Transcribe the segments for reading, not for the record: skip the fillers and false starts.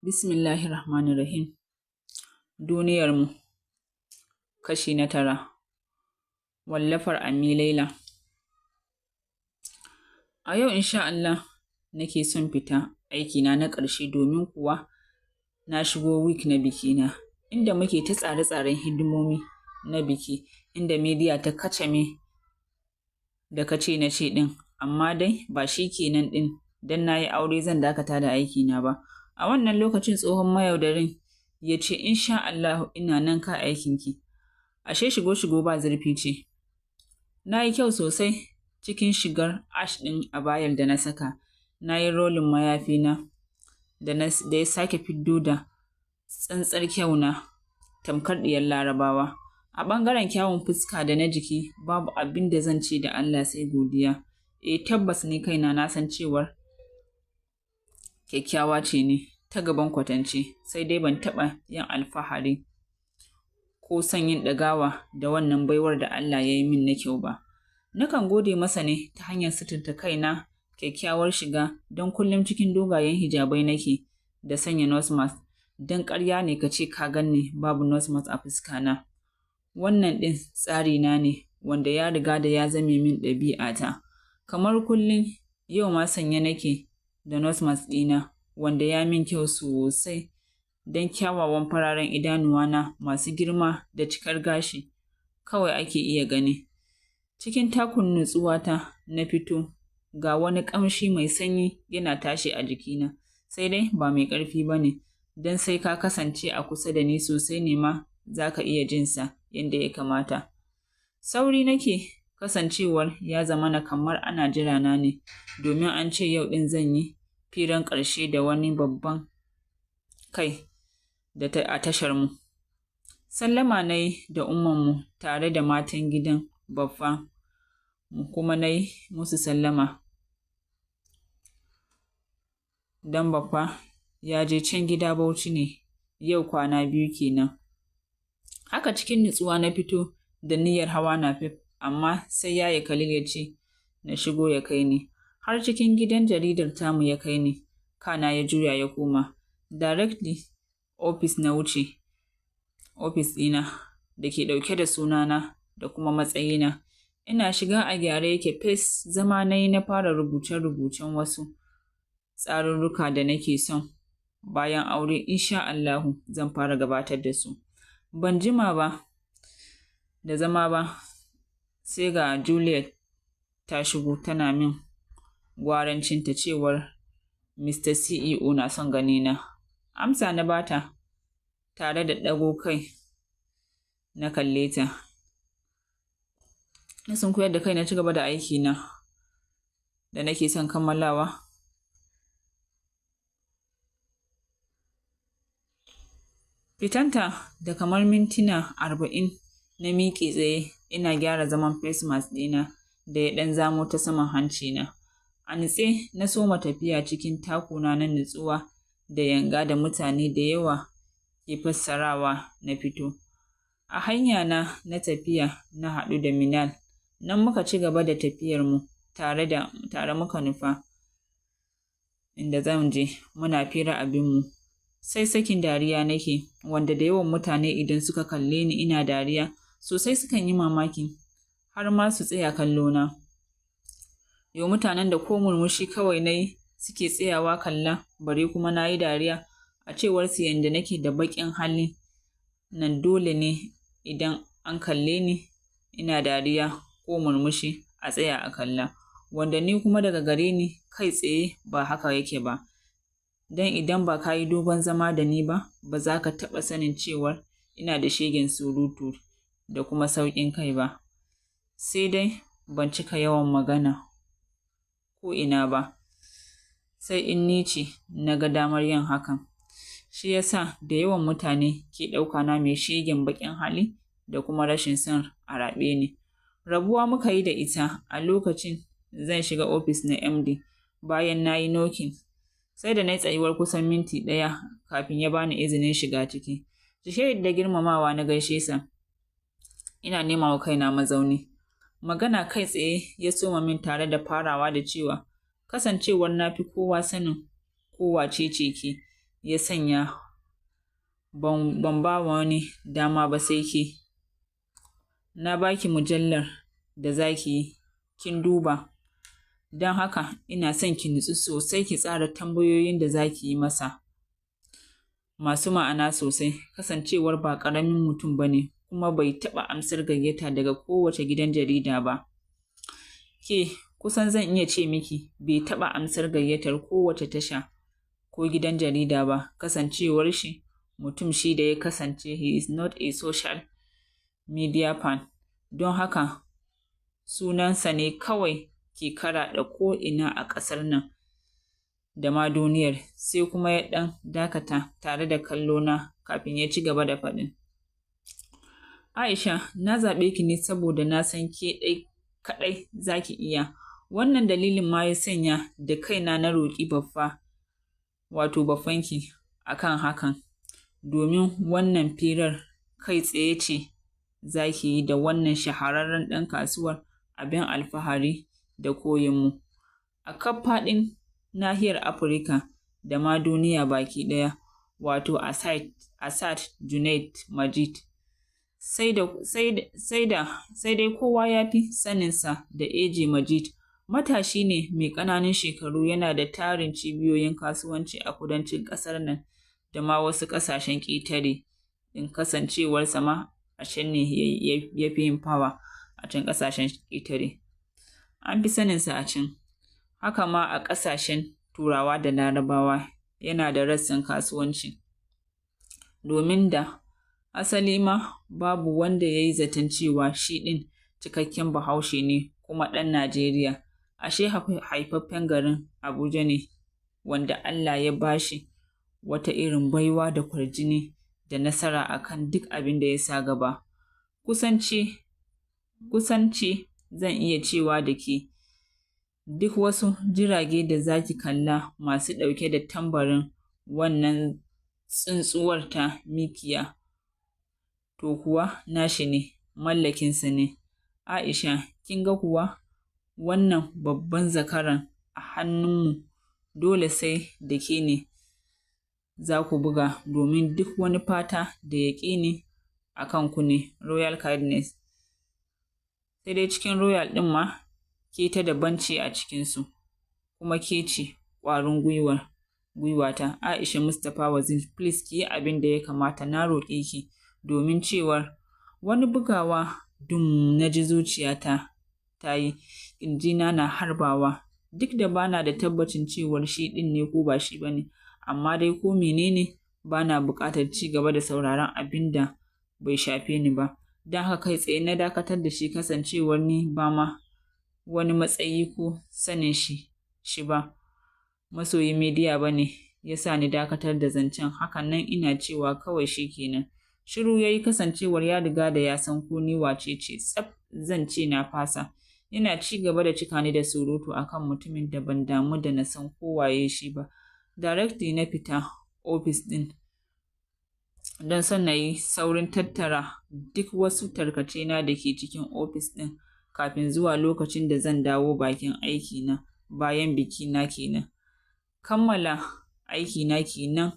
Bismillahirrahmanirrahim. Duniyarmu kashi na 9 wallafar Ammi Laila. A yau insha Allah nake son fita aikina na ƙarshe domin kuwa na shigo week na bikina inda muke ta tsare-tsaren hidimomi na biki inda media ta kacame da kace na ce ɗin amma dai ba shi kenan ɗin don na yi aure zan dakata da aikina ba. A wannan lokacin tsohon mayaudarin ya ce, "Insha Allah ina nan ka aikinki." Ashe shigo ba zurfi ce. Na yi kyau sosai cikin shigar ash ɗin abayar da na saka. Na yi rolin mayafina da ya sake fiddo da tsantsar kyauna tamkar ɗiyar Larabawa. A ɓangaren kyawun fuska da na jiki babu abin da zan ce da Allah sai godiya. Tabbas ni kaina na san cewar kyakkyawa ce ne ta gaban kwatance, sai dai ban taɓa yin alfahari ko son yin ɗagawa da wannan baiwar da Allah ya yi min na kyau ba. Nakan gode masa ne ta hanyar suturta kaina kyakkyawar shiga don kullum cikin dogayen hijabai nake da sanya nose mask don ƙarya ne ka ce ka ganni babu nose mask a fuskana. Wannan ɗin tsarina ne wanda ya riga da ya zame min ɗabi'ata. Kamar kullum yau ma sanye nake da nose mask ɗina wanda ya min kyau sosai don kyawawan fararen idanuwana masu girma da cikar gashi kawai ake iya gani. Cikin takun nutsuwata na fito ga wani ƙamshi mai sanyi yana tashi a jikina, sai dai ba mai ƙarfi ba ne don sai ka kasance a kusa da ni sosai ne ma za ka iya jinsa yadda ya kamata. Sauri nake kasancewar ya zamana kamar ana jirana ne domin an ce yau ɗin zan yi firan ƙarshe da wani babban kai a tasharmu. Sallama na yi da ummanmu tare da matan gidan baffa kuma na yi musu sallama don baffa ya je can gida Bauchi ne yau kwana 2 kenan. Haka cikin nutsuwa na fito da niyyar hawa napep amma sai yaya Khalil ya ce na shigo ya kai ni. Har cikin gidan jaridar tamu ya kai ni, kana ya juya ya koma. Directly ofis na wuce, ofis ɗina da ke ɗauke da sunana da kuma matsayina. Ina shiga a gyare yake fes, zama na yi na fara rubuce-rubucen wasu tsarurruka da nake son bayan aure insha Allahu zan fara gabatar da su. Ban jima ba da zama ba sai ga Juliet ta shigo tana min gwarancinta cewar Mr. CEO na son ganina. Amsa na bata tare da ɗago kai na kalle ta. Na sunkuyar da kai na ci gaba da aikina da nake son kammalawa. Fitanta da kamar mintuna 40 na miƙe tsaye ina gyara zaman face mask ɗina da ya ɗan zamo ta saman hancina. A nutse na soma tafiya cikin takuna na nutsuwa da yanga da mutane da yawa ke fassarawa na fito. A hanya na tafiya na haɗu da Minal, nan muka ci gaba da tafiyarmu tare muka nufa inda zan je muna fira abinmu. Sai sakin dariya nake wanda da yawan mutane idan suka kalle ni ina dariya sosai sukan yi mamaki har ma su tsaya kallona. Yau mutanen da ko murmushi kawai na yi suke tsayawa kalla bare kuma na yi dariya a cewar su yanda nake da baƙin hali nan dole ne idan an kalle ni ina dariya ko murmushi a tsaya a kalla, wanda ni kuma daga gare ni kai tsaye ba haka yake ba. Don idan ba ka yi dogon zama da ni ba, ba za ka taɓa sanin cewar ina da shegen surutu da kuma sauƙin kai ba. Sai dai ban cika yawan magana ko ina ba, sai in ni ce na ga damar yin hakan. Shi yasa da yawan mutane ke ɗaukana mai shegen baƙin hali da kuma rashin son a raɓe ni. Rabuwa muka yi da ita a lokacin zan shiga ofis na MD bayan na yi nokin. Sai da na yi tsayuwar kusan minti 1 kafin ya bani izinin shiga ciki. Cike da girmamawa na gaishe sa. Ina nema wa kaina mazauni. Magana kai tsaye ya soma min tare da farawa da cewa kasancewar na fi kowa sanin ko wace ce ke ya sanya ban ba wani dama ba sai ke. Na baki mujallar da zaki yi, kin duba. Don haka ina son ki nutsu sosai ki tsara tambayoyin da zaki yi masa. Masu ma'ana sosai, kasancewar ba ƙaramin mutum ba ne kuma bai taɓa amsar gayyata daga kowace gidan jarida ba. Kusan zan iya ce miki bai taɓa amsar gayyatar kowace tasha ko gidan jarida ba, kasancewar shi mutum shi da ya kasance he is not a social media fan. Don haka sunansa ne kawai ke karaɗa ko'ina a ƙasar nan da ma duniyar. Sai kuma ya ɗan dakata tare da kallona kafin ya ci gaba da faɗin. Aisha, na zaɓe ki ne saboda na san ke kaɗai za ki iya. Wannan dalilin ma ya sanya da kaina na roƙi baffanki akan hakan. Domin wannan firar kai tsaye ce za ki yi da wannan shahararren ɗan kasuwar abin alfahari da koyinmu. A kan faɗin nahiyar Afirka da ma duniya baki ɗaya, wato Asad Junaid Majid. Sai dai kowa ya fi saninsa da AJ Majid. Matashi ne mai ƙananan shekaru, yana da tarin cibiyoyin kasuwanci a kudancin ƙasar nan da ma wasu ƙasashen ƙetare. In kasancewarsa ma a can ne ya fi yin fawa a can ƙasashen ƙetare. An fi saninsa a can. Haka ma a ƙasashen Turawa da Larabawa yana da rassan kasuwanci. Domin da asali ma babu wanda ya yi zaton cewa shi ɗin cikakken Bahaushe ne kuma ɗan Najeriya. Ashe haifaffen garin Abuja ne, wanda Allah ya bashi wata irin baiwa da kwarjini da nasara akan duk abin da ya sa gaba. Kusanci zan iya cewa da ke duk wasu jirage da zaki kalla masu ɗauke da tambarin wannan tsuntsuwar ta mikiya, to kuwa nashi ne, mallakinsa ne. Aisha, kin ga kuwa wannan babban zakaran a hannunmu, dole sai da ke ne za ku buga, domin duk wani fata da yaƙini a kanku ne. Royal Kindness. Sai dai cikin Royal ɗin ma ke ta daban ce a cikinsu, kuma ke ce ƙwarin gwiwata. Aisha Mustapha Wazir, please ki yi abin da ya kamata, na roƙe ki, domin cewar wani bugawa dum na ji zuciyata ta yi, ƙirjina na harbawa. Duk da bana da tabbacin cewar shi ɗin ne ko ba shi ba ne, amma dai ko menene bana buƙatar ci gaba da sauraron abin da bai shafe ni ba. Don haka kai tsaye na dakatar da shi, kasancewar ni ba ma wani matsayi ko sanin shi ba masoyi media ba ne ya sa ni dakatar da zancen. Hakan nan ina cewa kawai shi kenan. Shiru ya yi, kasancewar ya riga da ya san ko ni wace ce. Tsaf zan ce na fasa. Yana ci gaba da cika ni da surutu akan mutumin da ban damu da na san ko waye shi ba. Directly na fita ofis ɗin don son na yi saurin tattara duk wasu tarkacena da ke cikin ofis ɗin kafin zuwa lokacin da zan dawo bakin aikina bayan bikina kenan. Kammala aikina kenan,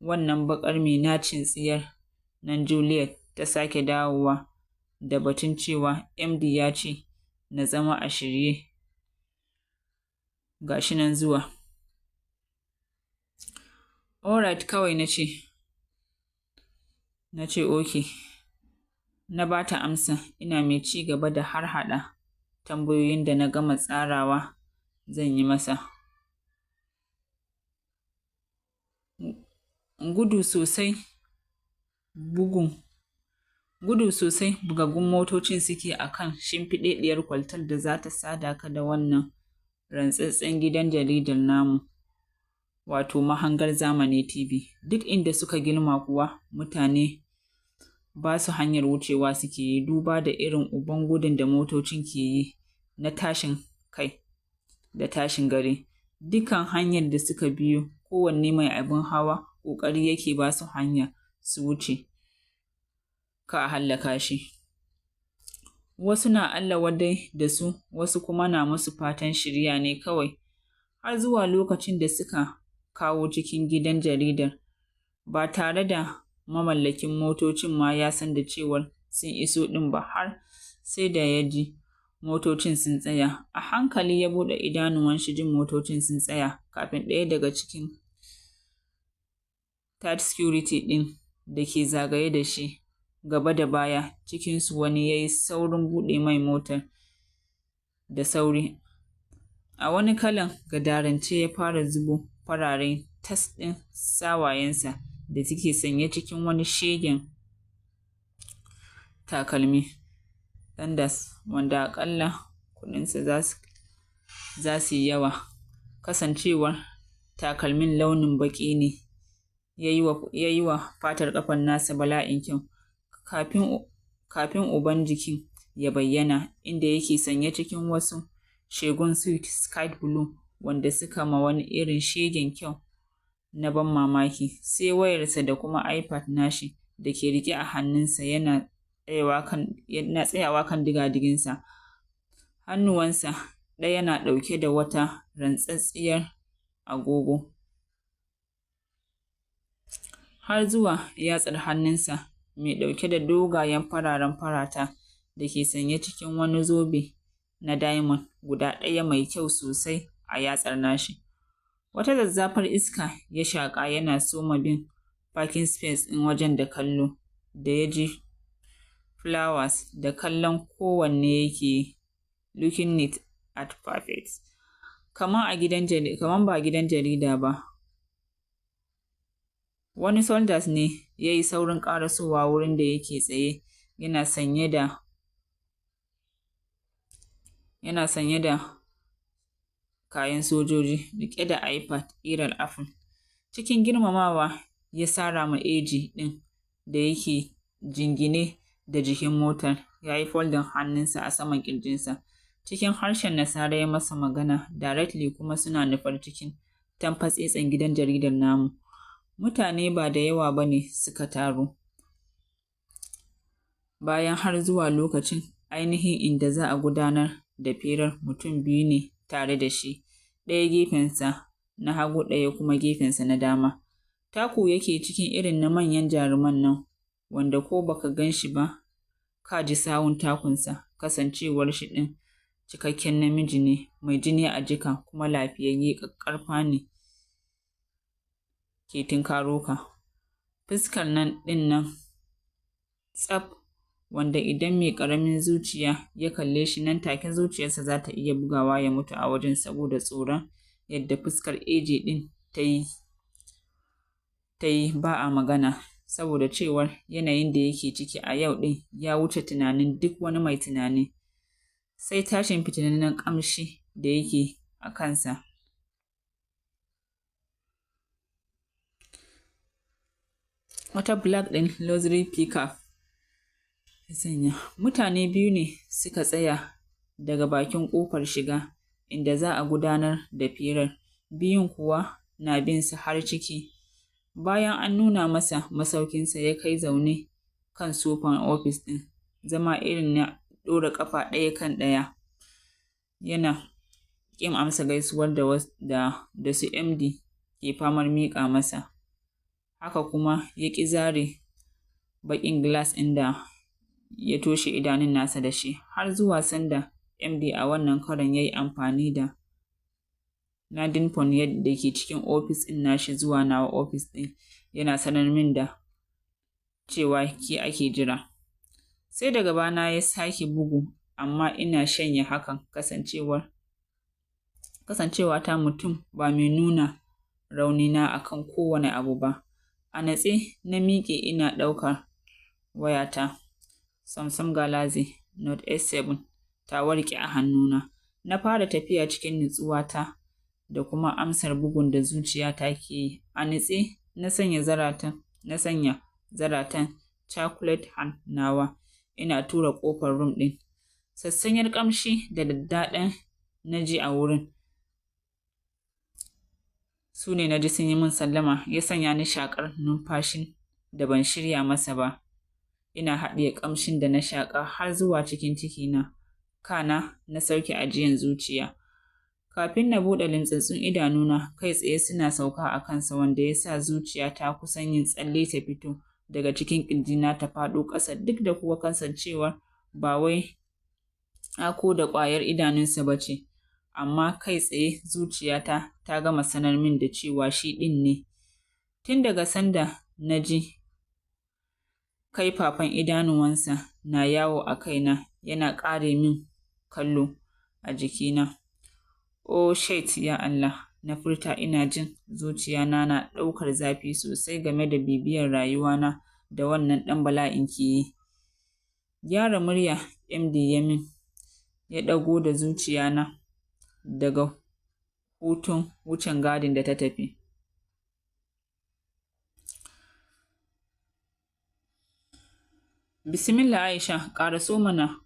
wannan baƙar mai nacin tsiyar nan Juliet ta sake dawowa da batun cewa MD ya ce na zama a shirye. Ga shi nan zuwa. Alright kawai na ce okay. Na ba ta amsa, ina mai ci gaba da harhaɗa tambayoyin da na gama tsarawa zan yi masa. Gudu sosai bugaggun motocin suke a kan shimfiɗaɗɗiyar kwaltar da za ta sada ka da wannan rantsatsen gidan jaridar namu, wato Mahangar Zamani TV. Duk inda suka gilma kuwa mutane ba su hanyar wucewa suke yi, duba da irin uban gudun da motocin ke yi na tashin kai da tashin gari. Dukan hanyar da suka biyo, kowanne mai abin hawa ƙoƙari yake ba su hanya su wuce, ka a hallaka shi. Wasu na Allah wadai da su, wasu kuma na musu fatan shirya ne kawai, har zuwa lokacin da suka kawo cikin gidan jaridar ba tare da mamallakin motocin ma ya san da cewar sun iso ɗin ba, har sai da ya ji motocin sun tsaya. A hankali ya buɗe idanuwan shi jin motocin sun tsaya kafin ɗaya daga cikin third security ɗin da ke zagaye da shi gaba da baya cikinsu wani ya yi saurin buɗe mai motar da sauri. A wani kalan gadarance ya fara zubo fararen tas ɗin sawayensa da suke sanye cikin wani shegen takalmi Sanders wanda aƙalla kuɗinsa za su yi yawa, kasancewar takalmin launin baƙi ne ya yi wa fatar ƙafar nasa bala'in kyau. Kafin uban jikin ya bayyana, inda yake sanye cikin wasu shegun suit sky blue wanda suka ma wani irin shegen kyau na ban mamaki, sai wayarsa da kuma iPad nashi da ke riƙe a hannunsa yana tsayawa kan digadiginsa. Hannuwansa ɗaya na ɗauke da wata rantsattsiyar agogo har zuwa yatsar hannunsa mai ɗauke da dogayen fararen farata da ke sanye cikin wani zobe na diamond guda ɗaya mai kyau sosai a yatsar nashi. Wata zazzafar iska ya shaƙa yana soma bin parking space ɗin wajen da kallo, da ya ji flowers da kallon kowanne yake looking neat at perfect. Kaman ba gidan jarida ba. Wani soldiers ne ya yi saurin ƙarasowa wurin da yake tsaye, yana sanye da kayan sojoji riƙe da iPad ƙirar Apple. Cikin girmamawa ya sara ma AG ɗin da yake jingine da jikin motar, ya yi folding hannunsa a saman ƙirjinsa. Cikin harshen Nasara ya masa magana directly kuma suna nufar cikin tamfatsetsen gidan jaridar namu. Mutane ba da yawa ba ne suka taru. Bayan har zuwa lokacin ainihin inda za a gudanar da firar mutum biyu ne tare da shi, ɗaya gefensa na hagu ɗaya kuma gefensa na dama. Taku yake cikin irin na manyan jaruman nan, wanda ko baka gan shi ba ka ji sawun takunsa, kasancewar shi ɗin cikakken namiji ne mai jini a jika kuma lafiyayye ƙaƙƙarfa ne ke tinkaro ka. Fuskar nan ɗin nan tsaf, wanda idan mai ƙaramin zuciya ya kalle shi nan take zuciyarsa za ta iya bugawa ya mutu a wajen saboda tsoron yadda fuskar AJ ɗin ta yi ba a magana, saboda cewar yanayin da yake ciki a yau ɗin ya wuce tunanin duk wani mai tunani. Sai tashin fitinannen ƙamshi da yake a kansa. Wata black ɗin luxury pickup ya sanya. Mutane biyu ne suka tsaya daga bakin ƙofar shiga inda za a gudanar da firar, biyun kuwa na bin sa har ciki. Bayan an nuna masa masaukinsa ya kai zaune kan sofan ofis ɗin, zama irin na ɗora ƙafa ɗaya kan ɗaya, yana ƙin amsa gaisuwar da su MD ke famar miƙa masa. Haka kuma ya ƙi zare baƙin glass ɗin da ya toshe idanun nasa da shi, har zuwa sanda MD a wannan karon ya yi amfani da landing phone da ke cikin ofis ɗin nashi zuwa nawa ofis ɗin, yana sanar min da cewa ke ake jira. Sai da gabana ya sake bugu, amma ina shanye hakan kasancewa ta mutum ba mai nuna raunina akan kowane abu ba. A natse na miƙe ina ɗaukar wayata Samsung Galaxy Note S7 ta warke a hannuna. Na fara tafiya cikin nutsuwata da kuma amsar bugun da zuciyata ke yi. A natse na sanya zaratan chocolate hand nawa, ina tura ƙofar room ɗin. Sassanyar ƙamshi da daddaɗan na ji a wurin su ne na ji sun yi min sallama, ya sanya ni shaƙar numfashin da ban shirya masa ba. Ina haɗiye ƙamshin da na shaƙa har zuwa cikin cikina, kana na sauke ajiyan zuciya. Kafin na buɗe lintsatsun idanuna, kai tsaye suna sauka a kansa, wanda ya sa zuciyata kusan yin tsalle ta fito daga cikin ƙirjina ta faɗo ƙasa, duk da kuwa kasancewar ba wai ko da ƙwayar idanunsa ba ce, amma kai tsaye zuciyata ta gama sanar min da cewa shi ɗin ne. Tun daga sanda na ji kaifafan idanuwansa na yawo a kaina, yana ƙare min kallo a jikina. Oh shit, ya Allah, na furta, ina jin zuciyana na ɗaukar zafi sosai game da bibiyar rayuwana da wannan ɗan bala'in ke yi. Gyara murya MD ya min, ya ɗago da zuciyana daga hutun wucin gadin da ta tafi. Bismillah Aisha, ƙaraso mana.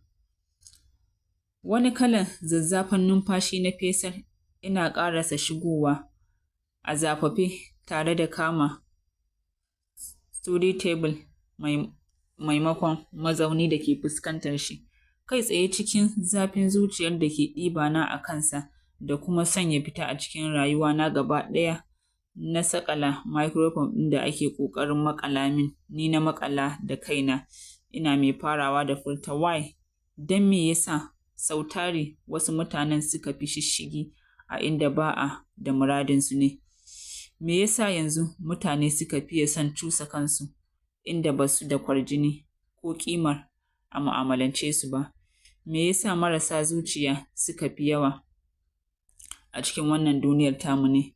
Wani kalan zazzafan numfashi na fesar, ina ƙarasa shigowa a zafafe tare da kama study table maimakon mazauni da ke fuskantar shi. Kai tsaye cikin zafin zuciyar da ke ɗibana a kansa da kuma sanya fita a cikin rayuwana gaba ɗaya, na saƙala microphone ɗin da ake ƙoƙarin maƙala min, ni na maƙala da kaina, ina mai farawa da furta, why? Don me yasa sautari wasu mutanen suka fi shishshigi a inda ba a da muradinsu ne? Me yasa yanzu mutane suka fiye son cusa kansu inda ba su da kwarjini ko ƙimar a mu'amalance su ba? Me yasa marasa zuciya suka fi yawa a cikin wannan duniyar tamu ne?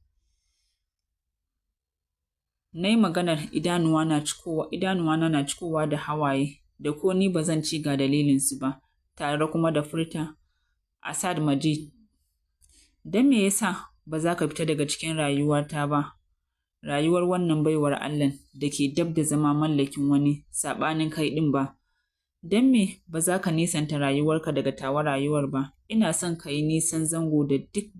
Na yi maganar idanuwana na cikowa da hawaye, da ko ni ba zan ci ga dalilinsu ba, tare kuma da furta, Asad Majid, don me yasa ba za ka fita daga cikin rayuwata ba? Rayuwar wannan baiwar Allah da ke dab da zama mallakin wani saɓanin kai ɗin ba. Don me ba za ka nisanta rayuwarka daga tawa rayuwar ba? Ina son ka yi nisan zango da duk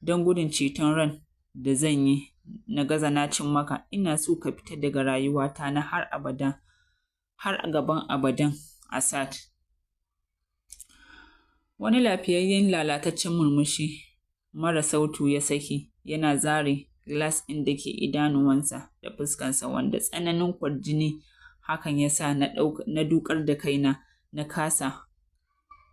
don gudun ceton ran da zan yi na gaza na cin maka. Ina so ka fita daga rayuwata na har abada, har a gaban abadan, Asad. Wani lafiyayyen lalataccen murmushi mara sautu ya saki, yana zare glass ɗin da ke idanuwansa da fuskansa, wanda tsananin kwarjini hakan ya sa na dukar da kaina,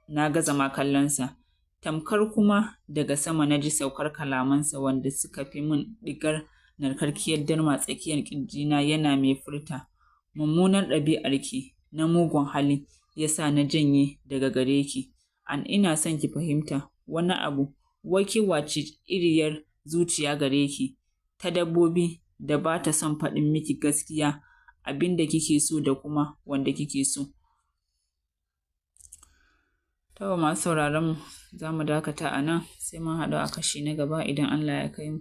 na gaza ma kallonsa. Tamkar kuma daga sama na ji saukar kalamansa wanda suka fi min ɗigar narkarkiyar darma tsakiyar ƙirjina, yana mai furta, mummunar ɗabi'arki na mugun hali ya sa na janye daga gare ki. An ina son ki fahimta wani abu, wai ki wace iriyar zuciya gare ki, ta dabbobi da ba ta son faɗin miki gaskiya abin da kike so da kuma wanda kike so. To masu sauraron mu, za mu dakata a nan, sai mun haɗu a kashi na gaba idan Allah ya kai mu.